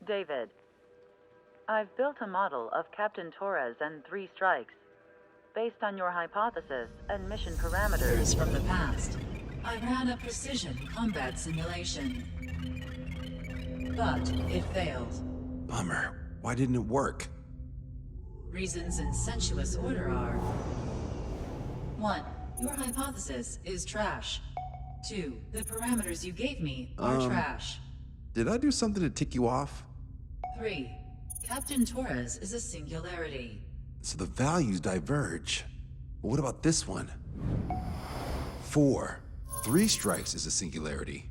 David, I've built a model of Captain Torres and 3 strikes. Based on your hypothesis and mission parameters From the past, I ran a precision combat simulation. But it failed. Bummer. Why didn't it work? Reasons in sensuous order are: 1. Your hypothesis is trash. 2. The parameters you gave me are trash. Did I do something to tick you off? 3. Captain Torres is a singularity. So the values diverge. But what about this one? 4. 3 strikes is a singularity.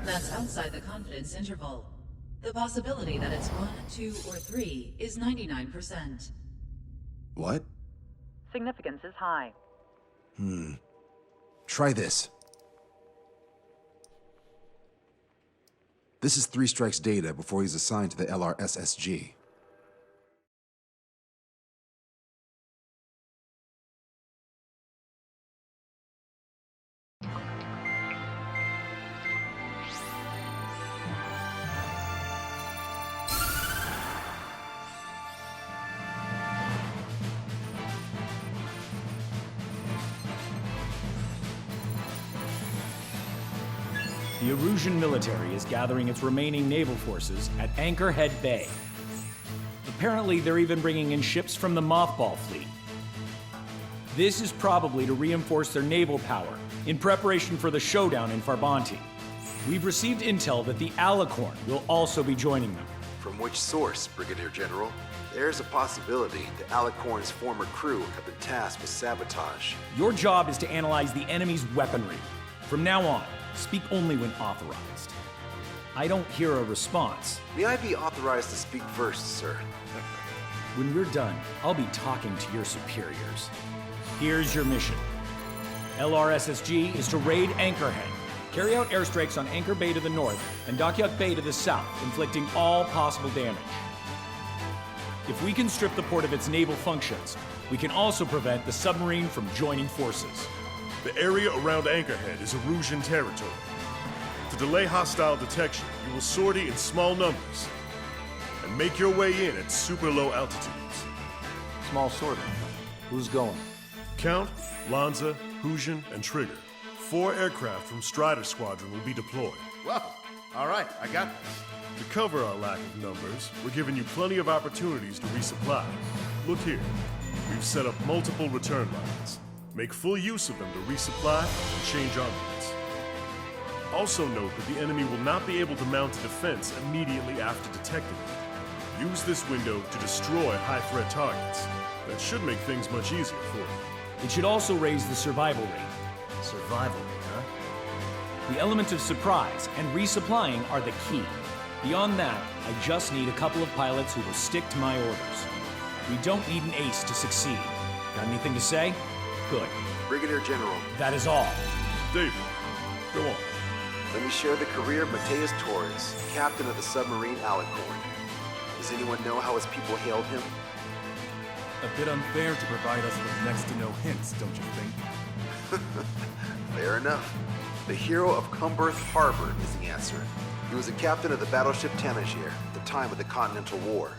That's outside the confidence interval. The possibility that it's 1, 2, or 3 is 99%. What? significance is high. Try this. This is 3 Strike's data before he's assigned to the LRSSG. The Erusian military is gathering its remaining naval forces at Anchorhead Bay. Apparently, they're even bringing in ships from the Mothball fleet. This is probably to reinforce their naval power in preparation for the showdown in Farbanti. We've received intel that the Alicorn will also be joining them. From which source, Brigadier General? There's a possibility the Alicorn's former crew have been tasked with sabotage. Your job is to analyze the enemy's weaponry. From now on, speak only when authorized. I don't hear a response. May I be authorized to speak first, sir? When we're done, I'll be talking to your superiors. Here's your mission. LRSSG is to raid Anchorhead, carry out airstrikes on Anchor Bay to the north and Dockyuk Bay to the south, inflicting all possible damage. If we can strip the port of its naval functions, we can also prevent the submarine from joining forces. The area around Anchorhead is Erusian territory. To delay hostile detection, you will sortie in small numbers and make your way in at super low altitudes. Small sorting. Who's going? Count, Lanza, Hujan, and Trigger. 4 aircraft from Strider Squadron will be deployed. Well, all right, I got this. To cover our lack of numbers, we're giving you plenty of opportunities to resupply. Look here, we've set up multiple return lines. Make full use of them to resupply and change armaments. Also note that the enemy will not be able to mount a defense immediately after detecting you. Use this window to destroy high-threat targets. That should make things much easier for you. It should also raise the survival rate. Survival rate, huh? The element of surprise and resupplying are the key. Beyond that, I just need a couple of pilots who will stick to my orders. We don't need an ace to succeed. Got anything to say? Good. Brigadier General, That is all. David, go on. let me share the career of Mateus Torres, captain of the submarine Alicorn. Does anyone know how his people hailed him? A bit unfair to provide us with next to no hints, don't you think? Fair enough. The hero of Cumberth Harbor is the answer. He was a captain of the battleship Tanager at the time of the Continental War.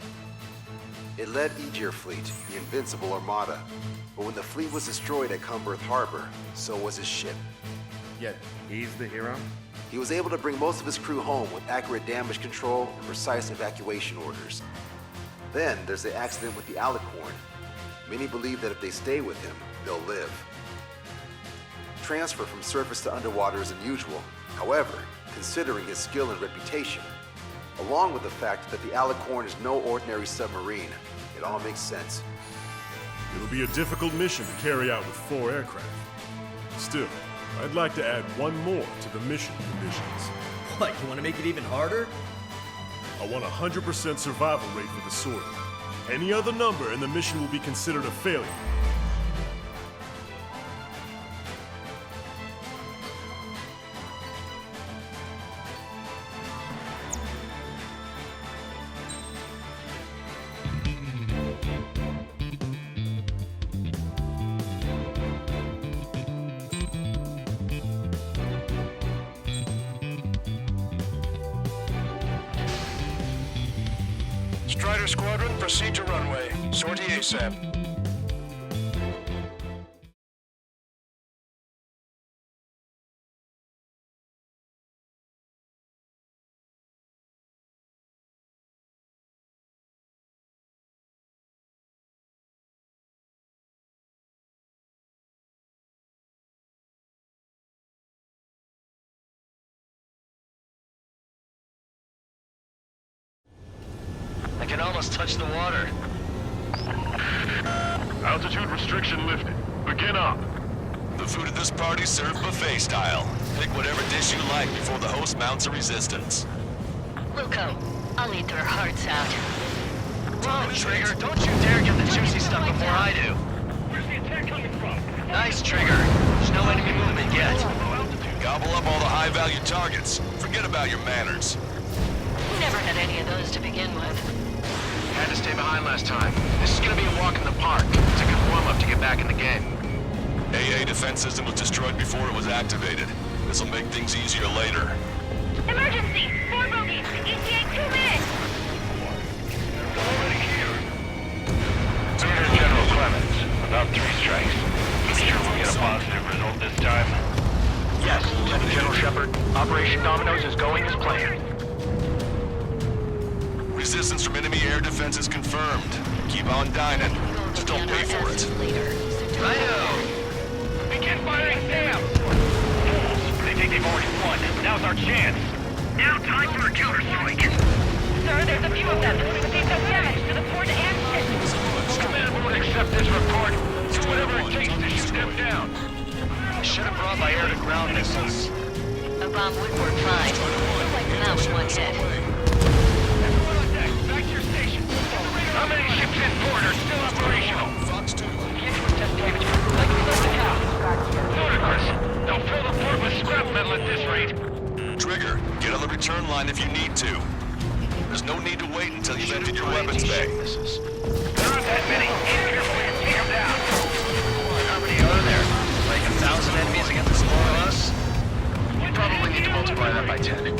It led Aegir Fleet, the Invincible Armada. But when the fleet was destroyed at Cumberth Harbor, so was his ship. Yet, he's the hero? He was able to bring most of his crew home with accurate damage control and precise evacuation orders. Then there's the accident with the Alicorn. Many believe that if they stay with him, they'll live. Transfer from surface to underwater is unusual. However, considering his skill and reputation, along with the fact that the Alicorn is no ordinary submarine, it all makes sense. It'll be a difficult mission to carry out with 4 aircraft. Still, I'd like to add one more to the mission conditions. What, you want to make it even harder? I want 100% survival rate for the sortie. Any other number and the mission will be considered a failure. Strider Squadron, proceed to runway. Sortie ASAP. I can almost touch the water. Altitude restriction lifted. Begin up. The food at this party served buffet style. Pick whatever dish you like before the host mounts a resistance. Luco, I'll eat their hearts out. Whoa, Trigger, don't you dare get the juicy stuff before I do. Where's the attack coming from? Nice, Trigger. There's no enemy movement yet. Gobble up all the high-value targets. Forget about your manners. We never had any of those to begin with. Had to stay behind last time. This is gonna be a walk in the park. It's a good warm-up to get back in the game. AA defense system was destroyed before it was activated. This'll make things easier later. Emergency! 4 bogeys! ETA 2 minutes! Already here. General Clemens, about 3 strikes. You sure we'll get a positive result this time? Yes, Lieutenant General Shepard. Operation Dominoes is going as planned. Resistance from enemy air defenses confirmed. Keep on dining. Just don't pay for it. Righto! Begin firing Sam! Fools! They think they've already won. Now's our chance. Now time for a counterstrike. Sir, there's a few of them, but they've done damage to the port and ship. Command won't accept this report. Do whatever it takes to shoot them down. Should have brought my air-to-ground missiles. A bomb would work fine. We'll wipe them out with one hit. Back to your station. How many ships in port are still operational? Fox 2. Ludicrous. They'll fill the port with scrap metal at this rate. Trigger, get on the return line if you need to. There's no need to wait until you've emptied your weapons bay. There aren't that many. Aim carefully and take them down. How many are there? Like 1,000 enemies against 4 of us? We probably need to multiply that by 10.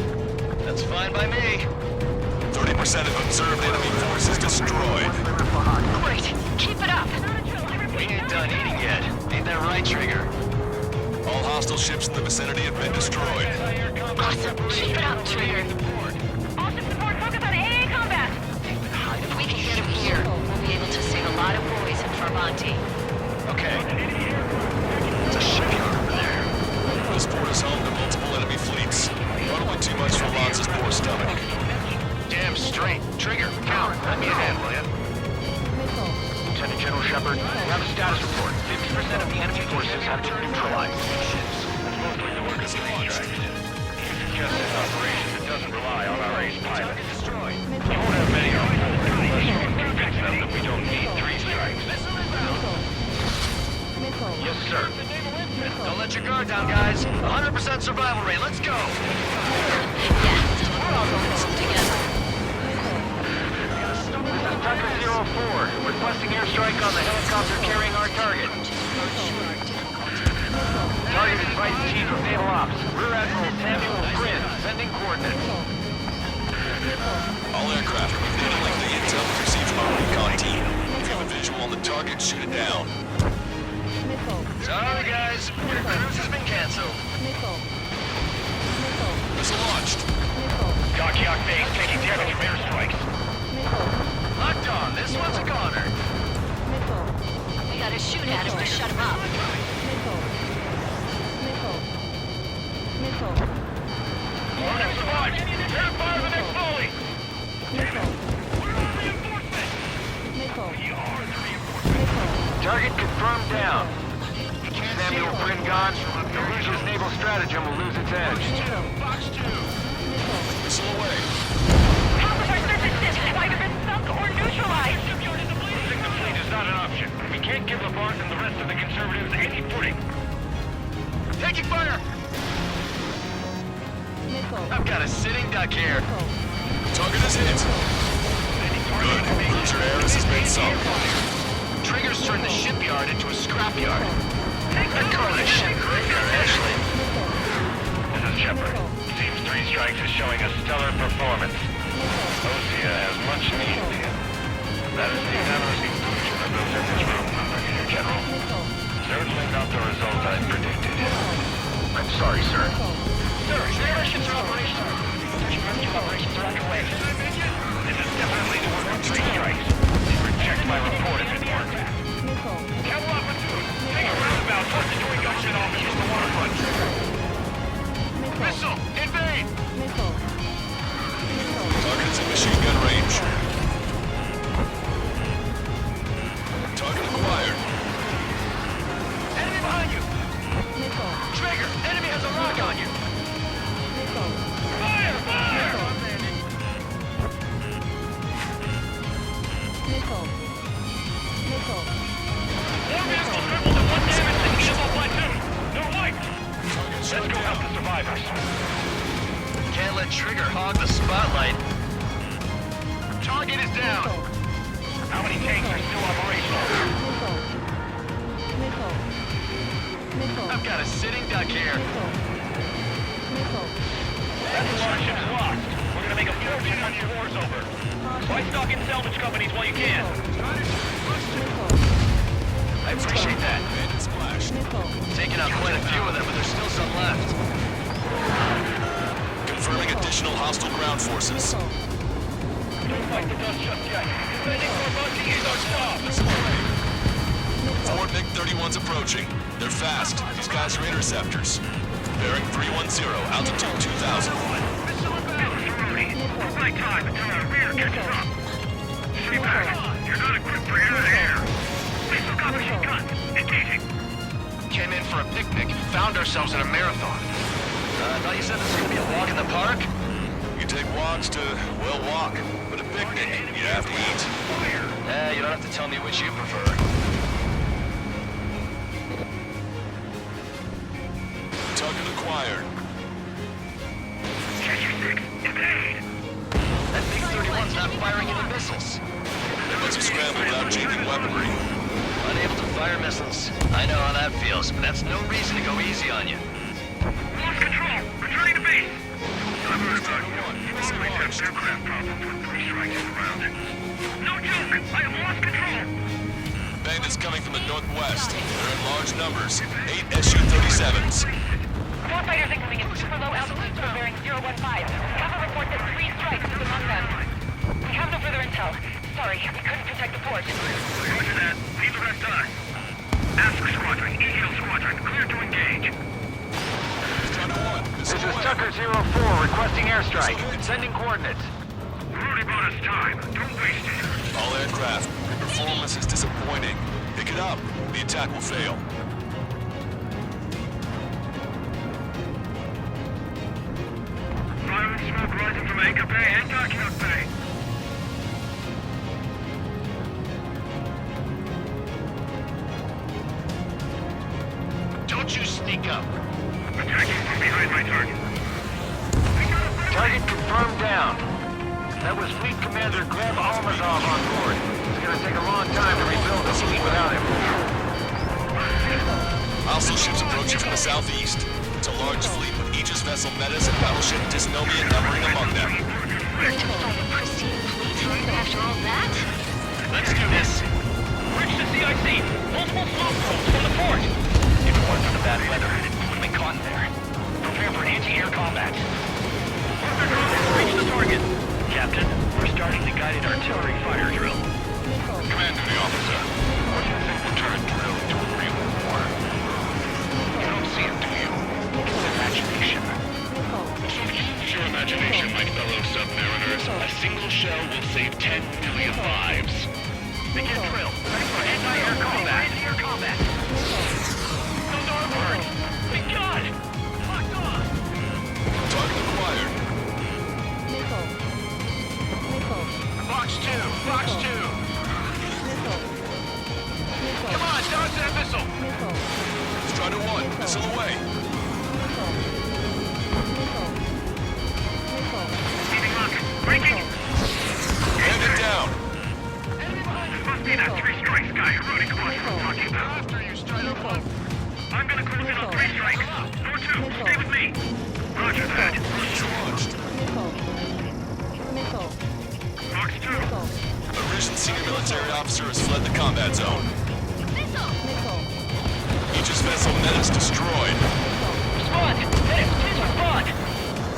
That's fine by me. 30% of observed enemy forces destroyed. Great! Keep it up! We ain't done eating yet. Ain't that right, Trigger? All hostile ships in the vicinity have been destroyed. Awesome! Keep it up, Trigger! All ship support, focus on AA combat! If we can get him here, we'll be able to save a lot of boys in Farbanti. Okay. It's a shipyard over there. This port is home to multiple enemy fleets. Probably too much for Lanza's poor stomach. Damn straight. Trigger, count. Let me ahead, will ya? Lieutenant General Shepard, we have a status report. 50% of the enemy forces have been neutralized. Mostly the work of 3 strikes. Just an operation that doesn't rely on our ace pilot. Destroyed. We won't have many on board unless we can convince them that we don't need 3 strikes. Yes, sir. Don't let your guard down, guys. 100% survival rate. Let's go. Yeah, we're all going this together. Tucker 04, requesting airstrike on the helicopter carrying our target. Target is Vice Chief of Naval Ops, Rear Admiral Samuel Bryn, sending coordinates. All aircraft are revealing the intel we received from our recon team. If you have a visual on the target, shoot it down. Sorry, guys. Your cruise has been canceled. Missile launched. Dock base taking damage from airstrikes. Locked on. This one's a goner. We gotta shoot at him to shut him up. One have survived. Prepare to fire the next volley. We're on reinforcement. We are the reinforcement. Target confirmed down. Samuel Bryn gone. Illusion's naval stratagem will lose its edge. Fox 2. Missile away. Half of our surface ships have either been sunk or neutralized! Signal fleet is not an option. We can't give Labarne and the rest of the conservatives any footing. Taking fire! I've got a sitting duck here. Target is hit. Good. Cruiser Ares has been sunk. Trigger's turned the shipyard into a scrapyard. I'd call it a ship graveyard, actually. This is Shepard. Seems 3 strikes is showing a stellar performance. Osea has much needed That is the unanimous conclusion of those in this room, Brigadier General. Certainly not the result I predicted. I'm sorry, sir. Sir, operations are operational. Search and rescue operations are underway. This is definitely the work of 3 strikes. Reject my report if it weren't. Capital Platoon, take a roundabout towards the Joint Government Office from the waterfront. Missile! Invade! Target's in machine gun range. Target acquired. Enemy behind you! Trigger! Enemy has a lock on you! Fire! Fire! More vehicles crippled and 1 damaged in Eagle Platoon. No light. Let's go help the survivors. Can't let Trigger hog the spotlight. Target is down! How many tanks are still operational? I've got a sitting duck here. That's a lot of ships lost. We're gonna make a fortune once the war's over. Buy stock in salvage companies while you can. I appreciate that. And splash. Taking out quite a few of them, but there's still some left. Confirming additional hostile ground forces. Don't fight the dust just yet. Defending Corbucci is our job. Forward MiG-31's approaching. They're fast. These guys are interceptors. Bearing 310, altitude 2,000. Missile inbound, Cerrone. We're right time until our rear catches up. Stay back. You're not equipped for air-to-air. We still got machine guns. Engaging. Came in for a picnic, found ourselves in a marathon. I thought you said this was gonna be a walk in the park? You take walks to, well, walk. But a picnic, you have to eat. You don't have to tell me which you prefer. Target acquired. Chester 6, invade. That MiG-31's not firing any missiles. They must have scrambled without changing weaponry. Unable to fire missiles. I know how that feels, but that's no reason to go easy on you. Lost control. Returning to base. I've heard about you. You always have aircraft problems with 3 strikes in the round. No joke. I have lost control. Bandits coming from the northwest. They're in large numbers. 8 Su-37s. Four fighters incoming at super low altitudes from bearing 015. Cover report that 3 strikes is among them. We have no further intel. Sorry, we couldn't protect the port. Roger that. Leave the rest to us. Ask Squadron, EGL Squadron, clear to engage. This is Tucker 04 requesting airstrike. Sending coordinates. Rudy bought us time. Don't waste it. All aircraft. Your performance is disappointing. Pick it up. The attack will fail. Fire and smoke rising from Anchor Bay and Dockyard Bay. Don't you sneak up. Attacking from behind my target. Target confirmed down. That was Fleet Commander Gleb Almazov on board. It's gonna take a long time to rebuild the fleet without him. Hostile ships approaching from the southeast. It's a large fleet with Aegis vessel Metas and battleship Dysnomia numbering among them. We're to fight a pristine fleet after all that? Let's do this. Reach the CIC. Multiple smoke holes from the port. If it weren't for the bad weather, it would have been caught in there. Prepare for anti-air combat. Reach the target. Captain, we're starting the guided artillery fire drill. Command to the officer. What do you think will turn drill into a real war? You don't see it, do you? It's imagination. So use your imagination, my fellow submariners. A single shell will save 10 million lives. Begin drill. Ready for anti-air combat. Anti-air combat. Those are birds. Thank God. Locked on. Target acquired. Box 2. Box 2. Come on, dodge that missile. Strider 1, missile away. Leaving lock. Breaking. Bandit down. This must be that 3 strikes guy Rudy Quash was talking about. After you, Strider 1. I'm gonna close in on 3 strikes. Door 2, stay with me. Roger that. Bridge launched. Box 2. A bridge Russian senior military officer has fled the combat zone. Aegis vessel Menace destroyed. Respond! Menace, please respond!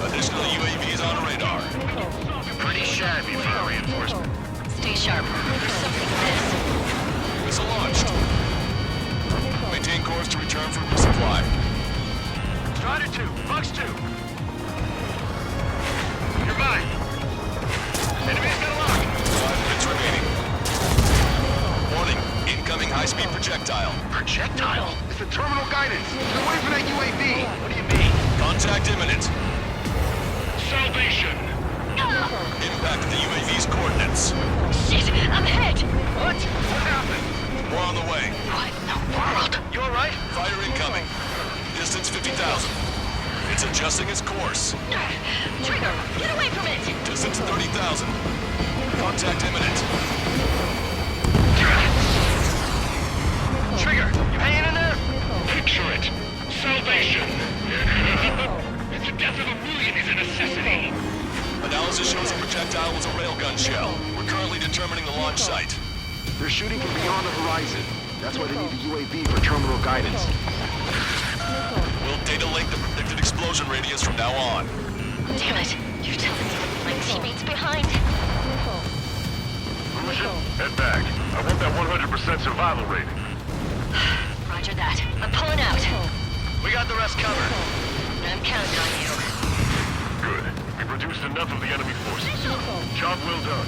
Additional UAVs on radar. Pretty shabby for a reinforcement. Stay sharp. There's something amiss. Missile launched. Maintain course to return for resupply. Strider 2, Fox 2. You're mine. Enemy's got a lock. 5 minutes remaining. Warning, incoming high-speed projectile. Projectile? It's the terminal guidance. They're waiting for that UAV. What do you mean? Contact imminent. Salvation! Impact the UAV's coordinates. Shit, I'm hit! What? What happened? More on the way. What in the world? You alright? Fire incoming. Distance 50,000. It's adjusting its course. Trigger, get away from it! Distance 30,000. Contact imminent. Trigger, you hanging in there? Picture it! Salvation! The death of a million is a necessity! Analysis shows the projectile was a railgun shell. We're currently determining the launch site. They're shooting from beyond the horizon. That's why they need the UAV for terminal guidance. We'll data link the predicted explosion radius from now on. Damn it. You're telling me my teammates behind? Mission, head back. I want that 100% survival rating. Roger that. I'm pulling out. We got the rest covered. I'm counting on you. Good. We've reduced enough of the enemy forces. Job well done.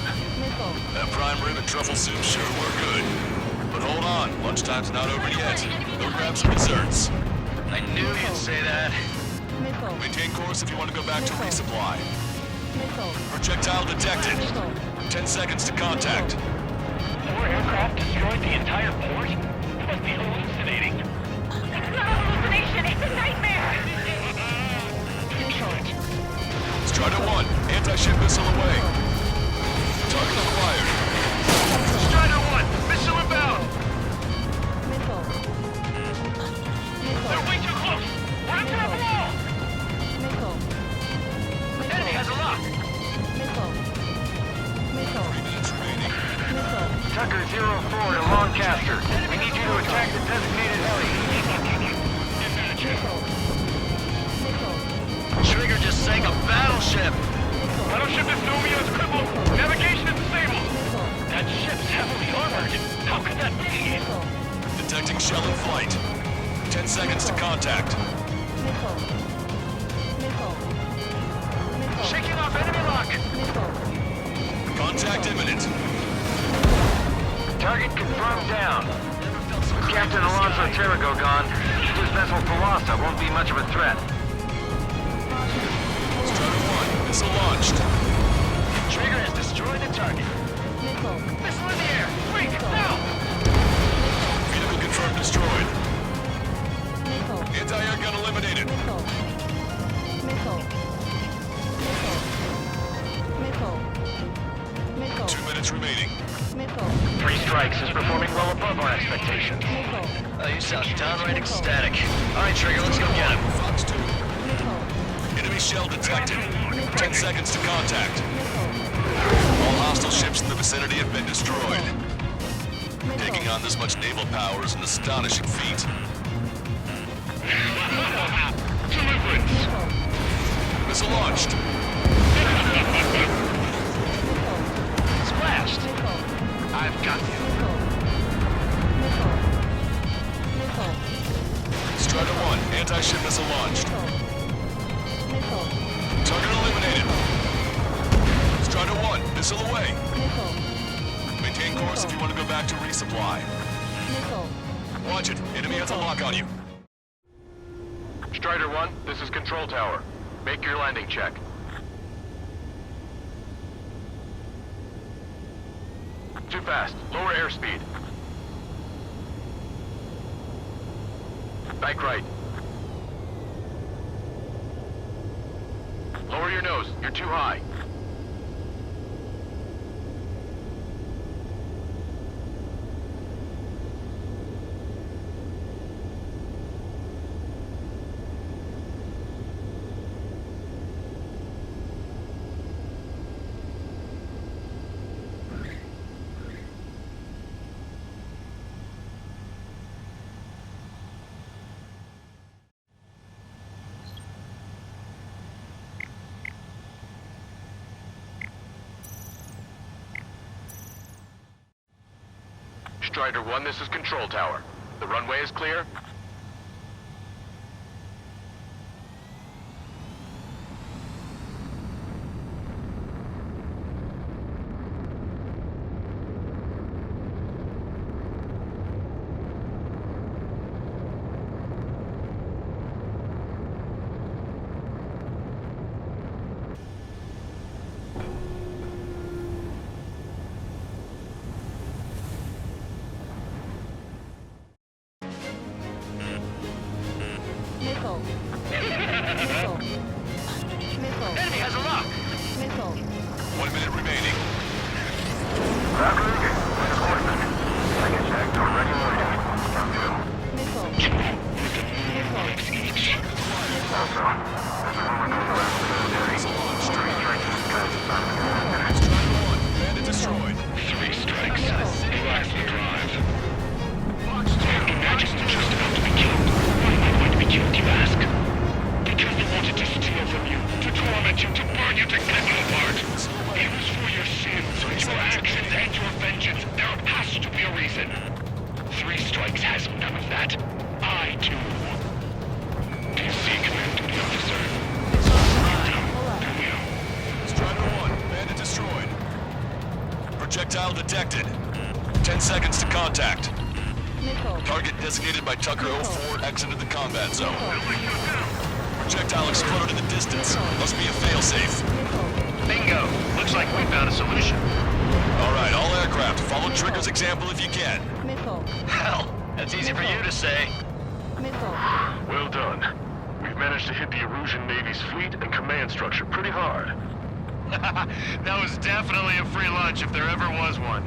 That prime rib and truffle soup sure were good. But hold on, lunchtime's not over yet. Go grab some desserts. I knew you'd say that. Maintain course if you want to go back to resupply. Projectile detected. 10 seconds to contact. 4 aircraft destroyed the entire port? You must be hallucinating. It's not a hallucination, it's a nightmare! Strider 1, anti-ship missile away. Target acquired. Strider 1, missile inbound! They're way too close! We're up to the wall! Enemy has a lock! 3 minutes remaining. Tucker 04 to Lancaster. We need you to attack the designated heli. Trigger just sank a battleship! Battleship Estonia is crippled! Navigation is disabled! That ship's heavily armored! How could that be? Detecting shell in flight. 10 seconds to contact. Shaking off enemy lock! Contact imminent. Target confirmed down. Captain Alonso Terrigo gone. His vessel Palasa won't be much of a threat. Strider 1, missile launched. Trigger has destroyed the target. Missile in the air! Wait, now! Vehicle confirmed destroyed. Anti-air gun eliminated. Two minutes remaining. 3 strikes is performing well above our expectations. You sound downright ecstatic. Alright, Trigger, let's go get him. Fox 2. Enemy shell detected. 10 seconds to contact. All hostile ships in the vicinity have been destroyed. Taking on this much naval power is an astonishing feat. Deliverance! Missile launched. Splashed! I've got you. Strider 1, anti-ship missile launched. Target eliminated. Strider 1, missile away. Maintain course if you want to go back to resupply. Watch it. Enemy has a lock on you. Strider 1, this is Control Tower. Make your landing check. Too fast. Lower airspeed. Bank right. Lower your nose. You're too high. Strider 1, this is Control Tower. The runway is clear? Missile. Missile. Missile. Enemy has a lock! Missile. 1 minute remaining. Missile. Bandit destroyed. 3 strikes. Relax the drive. Fox 2, Imagine is just about to be killed. Why am I going to be killed, you ask? Because they wanted to steal from you, to torment you, to burn you, to cut you apart. It was for your sins, your actions, and your vengeance. There has to be a reason. 3 strikes has none of that. I do. Do you see, Command Duty Officer? Strider 1, bandit destroyed. Projectile detected. 10 seconds to contact. Missile. Target designated by Tucker 04 exited the combat zone. Projectile exploded in the distance. Must be a failsafe. Bingo! Looks like we found a solution. Alright, all aircraft, follow Trigger's example if you can. Missile. Hell, that's easy for you to say. Missile. Well done. We've managed to hit the Erusian Navy's fleet and command structure pretty hard. That was definitely a free lunch if there ever was one.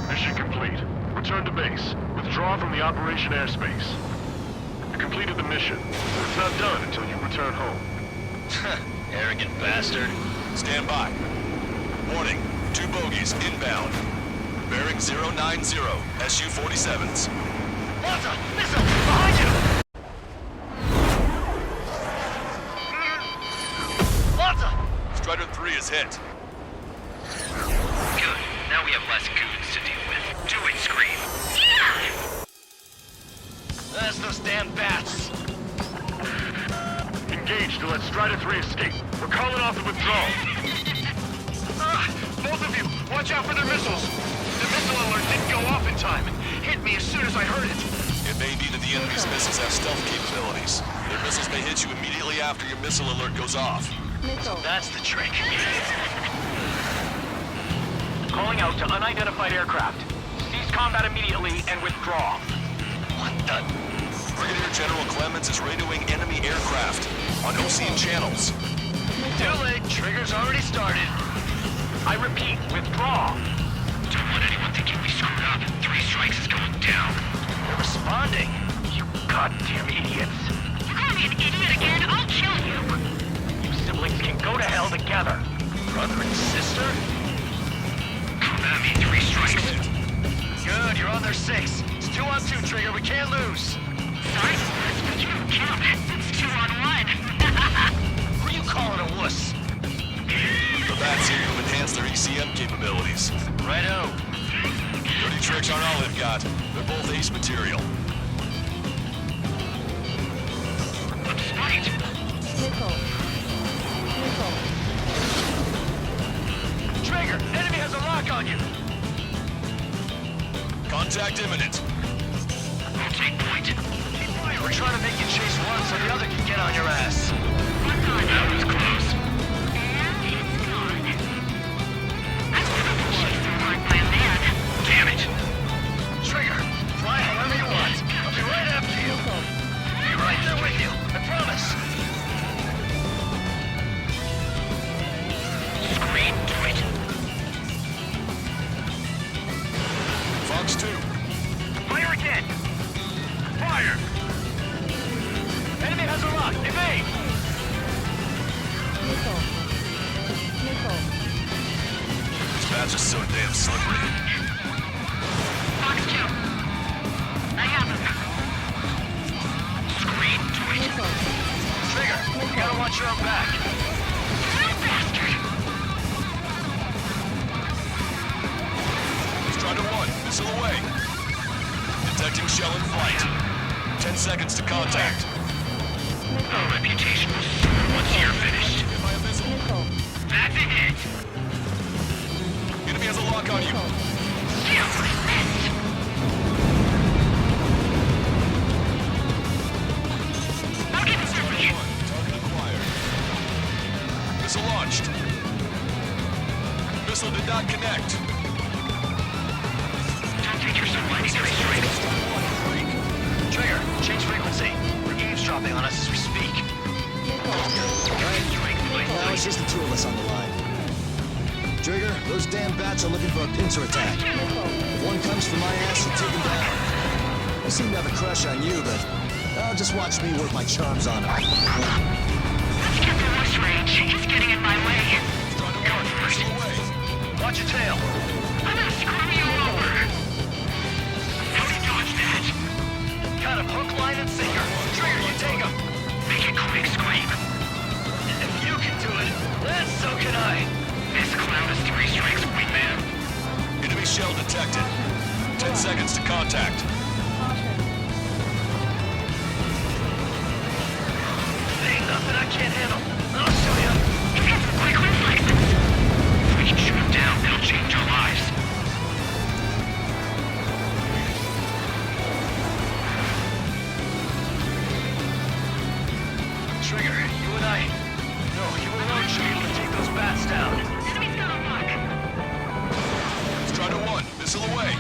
Mission complete. Return to base. Withdraw from the operation airspace. You completed the mission, but it's not done until you return home. Arrogant bastard. Stand by. Warning, 2 bogies inbound. Bearing 090, SU-47s. Malta! Missile! Behind you! Malta! Strider 3 is hit. Good. Now we have less goons to deal with. Do it, Scream. That's those damn bats. Engage to let Strider 3 escape. We're calling off the withdrawal. Both of you, watch out for their missiles. The missile alert didn't go off in time. Hit me as soon as I heard it. It may be that the enemy's missiles have stealth capabilities. Their missiles may hit you immediately after your missile alert goes off. Missile. That's the trick. Calling out to unidentified aircraft. Cease combat immediately and withdraw. What the? Brigadier General Clemens is radioing enemy aircraft on Ocean channels. Too late. Trigger's already started. I repeat, withdraw. Don't want anyone thinking we screwed up. 3 strikes is going down. They're responding. You goddamn idiots. You call me an idiot again? I'll kill you. You siblings can go to hell together. Brother and sister? Come at me, 3 strikes. Good, you're on their 6. It's 2 on 2, Trigger. We can't lose. Sorry, but you don't count. It's 2 on 1. Who are you calling a wuss? The bats here to enhance their ECM capabilities. Righto. Dirty tricks aren't all they've got. They're both ace material. I'm spiked. Missile. Missile. Trigger, enemy has a lock on you. Contact imminent. I'll take point. We're trying to make you chase one so the other can get on your ass. That was close. And it's gone. I would have chased him hard by a man. Damn it! Trigger, fly however you want. I'll be right after you. I'll be right there with you. I promise. Scream, do it. Fox 2. Fire again. Fire. Enemy has a lock. Evade. Missile. Missile. These bats are so damn slippery. Fox 2. I have him. Scream, do it. Missile. Trigger, you gotta watch your own back. You bastard. Missile away. Detecting shell in flight. 10 seconds to contact. Our reputation will soar once you're finished. That's a hit. Enemy has a lock on you. Damn, missed. I'll get this over you. Target acquired. Missile launched. Missile did not connect. Don't take yourself lightly, three strikes. Trigger, change frequency. We're eavesdropping on us as we speak. Now it's just the two of us on the line. Trigger, those damn bats are looking for a pincer attack. If one comes for my ass, you take him down. I seem to have a crush on you, but just watch me work my charms on him. Let's get the rush range. He's getting in my way. Go first. Watch your tail. I'm gonna screw you over. How'd he dodge that? Got him hook, line, and sinker. Trigger, you take him. Make it quick, Scream. If you can do it, then so can I. This clown is three strikes, wingman. Enemy shell detected. 10 seconds to contact. Ain't nothing I can't handle. I'll show you. He's got some quick reflexes. If we can shoot him down, it'll change our lives. Trigger, you and I. No, you alone should be able to take those bats down. Enemy's got a lock. Strider 1, missile away.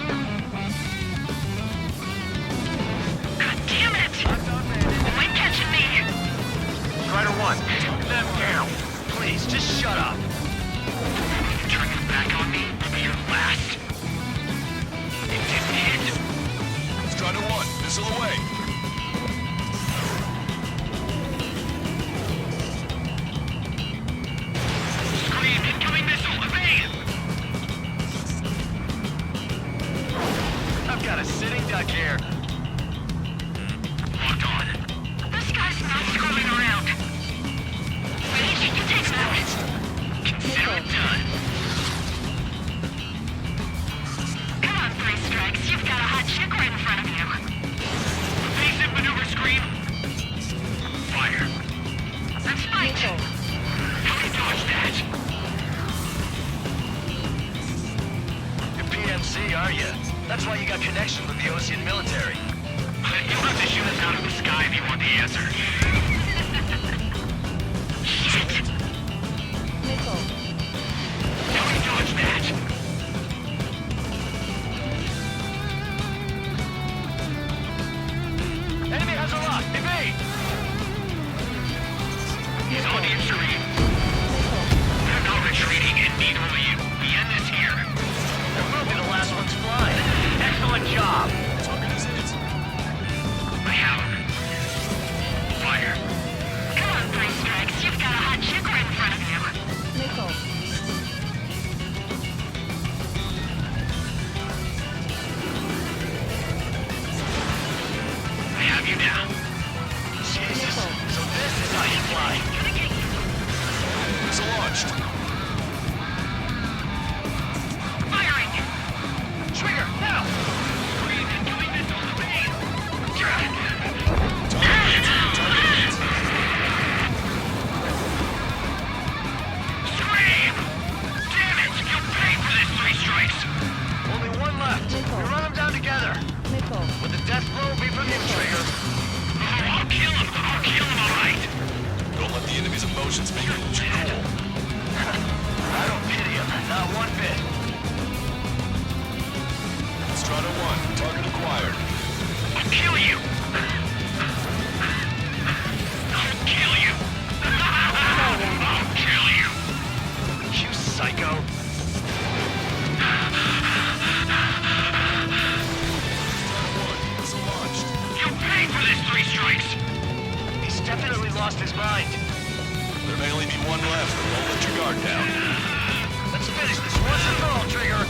God damn it! Avoid catching me. Strider 1, take them down. Please, just shut up. Turn your back on me, I'll be your last. It didn't hit. Strider 1, missile away. Scream, incoming missile, evade! I've got a sitting duck here. Locked on. This guy's not screwing around. Rage, you take him out. Consider it done. Come on, three strikes. You've got a hot chick right in front of you. Evasive maneuver, Scream. Fire. Let's fight. How do you dodge that? You're PMC, are you? That's why you got connection with the Ocean military. You'll have to shoot us out of the sky if you want the answer. Shit! How do you dodge that? Enemy has a lock! Evade! He's on you, Scream. They're not retreating, and neither will you. We end this here. And we'll be the last ones flying. Excellent job. Target is hit. I have him. Fire. Come on, three strikes. You've got a hot chick right in front of you. I have you now. Jesus. So this is how you fly. Missile launched. Firing! Trigger, now! Scream, incoming missile, evade! Scream! Damn it! You'll pay for this, three strikes! Only one left. We run them down together. With the death blow be from you, Trigger. Oh, I'll kill him! I'll kill him, all right! Don't let the enemy's emotions make you lose your cool. I don't pity him, not one bit. Strider 1, target acquired. I'll kill you! I'll kill you! I'll kill you! You psycho! Missile launched. You'll pay for this, three strikes! He's definitely lost his mind. There may only be one left, but don't let your guard down. Let's finish this once and for all, Trigger!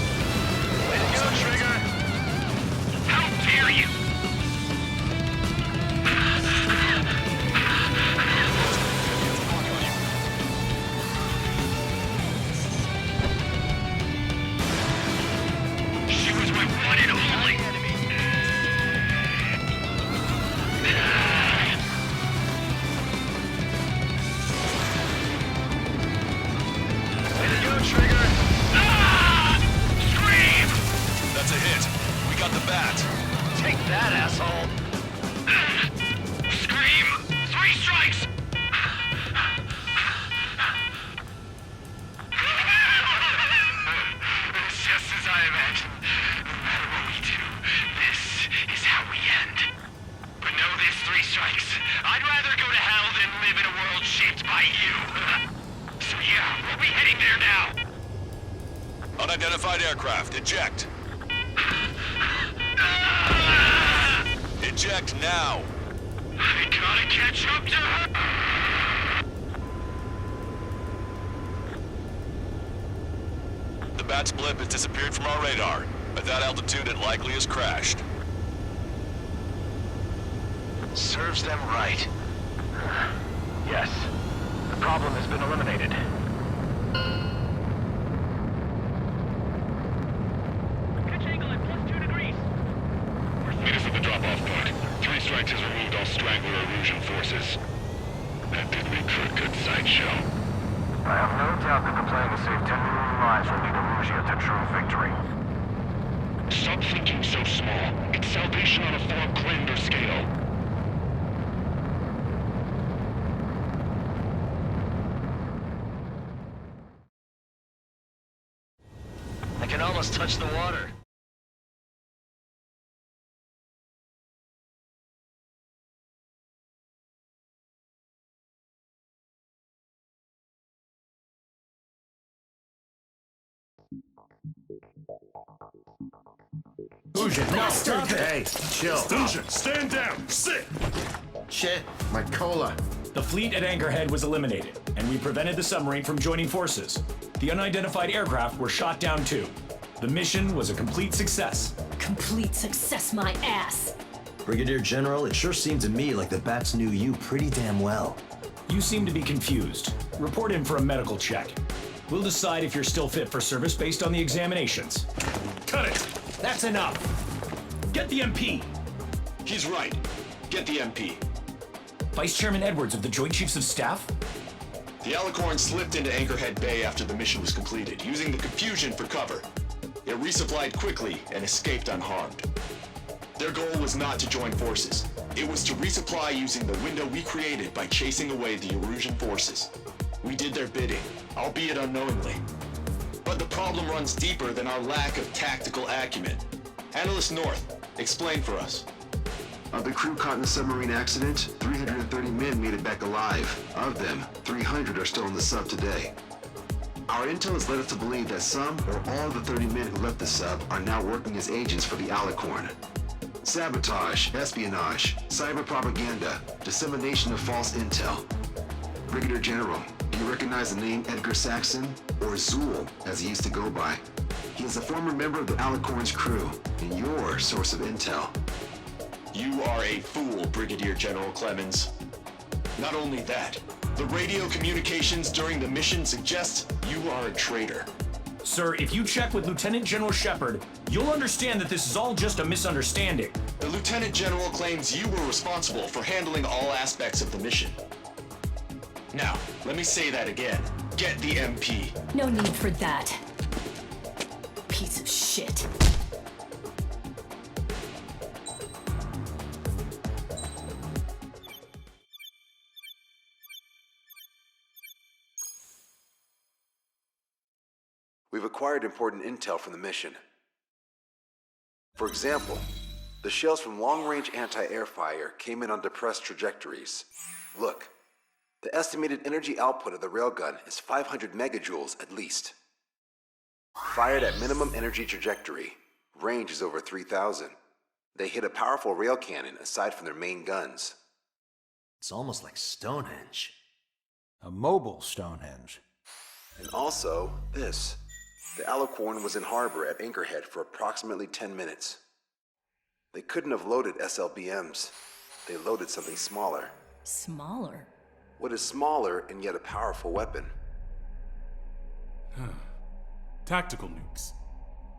Way to go, Trigger! How dare you! She was my one and there now! Unidentified aircraft, eject. Eject now. I gotta catch up to her! The Bat's blimp has disappeared from our radar. At that altitude, it likely has crashed. Serves them right. Yes. The problem has been eliminated. Pitch angle at +2 degrees. Meet us at the drop-off point. 3 Strikes has removed all Strangler Erosion forces. That did make for a good sideshow. I have no doubt that the plan to save 10 million lives will lead Erusia to true victory. Stop thinking so small. It's salvation on a far grander scale. I can almost touch the water. Fusion, no! Stop it! Hey, chill. Fusion, stand down! Sit! Shit, my cola. The fleet at Anchorhead was eliminated, and we prevented the submarine from joining forces. The unidentified aircraft were shot down too. The mission was a complete success. Complete success, my ass! Brigadier General, it sure seemed to me like the Bats knew you pretty damn well. You seem to be confused. Report in for a medical check. We'll decide if you're still fit for service based on the examinations. Cut it! That's enough! Get the MP! He's right. Get the MP. Vice Chairman Edwards of the Joint Chiefs of Staff? The Alicorn slipped into Anchorhead Bay after the mission was completed, using the confusion for cover. It resupplied quickly and escaped unharmed. Their goal was not to join forces. It was to resupply using the window we created by chasing away the Erusian forces. We did their bidding, albeit unknowingly. But the problem runs deeper than our lack of tactical acumen. Analyst North, explain for us. Of the crew caught in the submarine accident, 330 men made it back alive. Of them, 300 are still in the sub today. Our intel has led us to believe that some or all of the 30 men who left the sub are now working as agents for the Alicorn. Sabotage, espionage, cyber propaganda, dissemination of false intel. Brigadier General, do you recognize the name Edgar Saxon, or Zool, as he used to go by? He is a former member of the Alicorn's crew, and your source of intel. You are a fool, Brigadier General Clemens. Not only that, the radio communications during the mission suggest you are a traitor. Sir, if you check with Lieutenant General Shepard, you'll understand that this is all just a misunderstanding. The Lieutenant General claims you were responsible for handling all aspects of the mission. Now, let me say that again. Get the MP. No need for that. Piece of shit. We've acquired important intel from the mission. For example, the shells from long-range anti-air fire came in on depressed trajectories. Look, the estimated energy output of the railgun is 500 megajoules at least. Fired at minimum energy trajectory, range is over 3,000. They hit a powerful rail cannon aside from their main guns. It's almost like Stonehenge. A mobile Stonehenge. And also, this. The Alicorn was in harbor at Anchorhead for approximately 10 minutes. They couldn't have loaded SLBMs. They loaded something smaller. Smaller? What is smaller and yet a powerful weapon? Tactical nukes.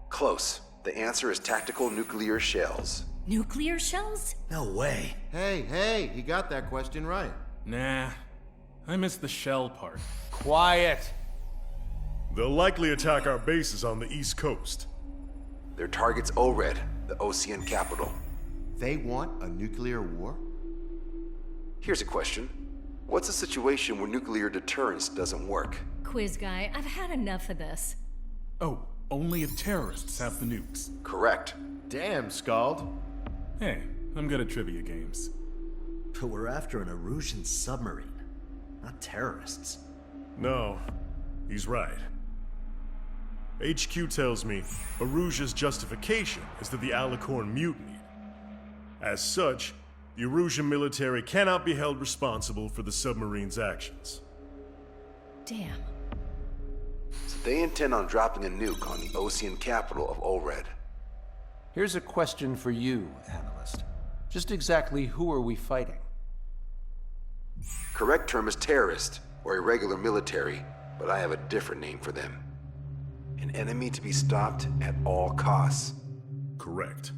Close. The answer is tactical nuclear shells. Nuclear shells? No way. Hey, he got that question right. Nah, I missed the shell part. Quiet. They'll likely attack our bases on the East Coast. Their target's ORED, the Ocean capital. They want a nuclear war? Here's a question. What's a situation where nuclear deterrence doesn't work? Quiz guy, I've had enough of this. Oh, only if terrorists have the nukes. Correct. Damn, Scald. Hey, I'm good at trivia games. But we're after an Erusian submarine, not terrorists. No, he's right. HQ tells me Erusia's justification is that the Alicorn mutinied. As such, the Erusian military cannot be held responsible for the submarine's actions. Damn. So they intend on dropping a nuke on the Ocean capital of Olred. Here's a question for you, analyst. Just exactly who are we fighting? Correct term is terrorist, or irregular military, but I have a different name for them. An enemy to be stopped at all costs. Correct.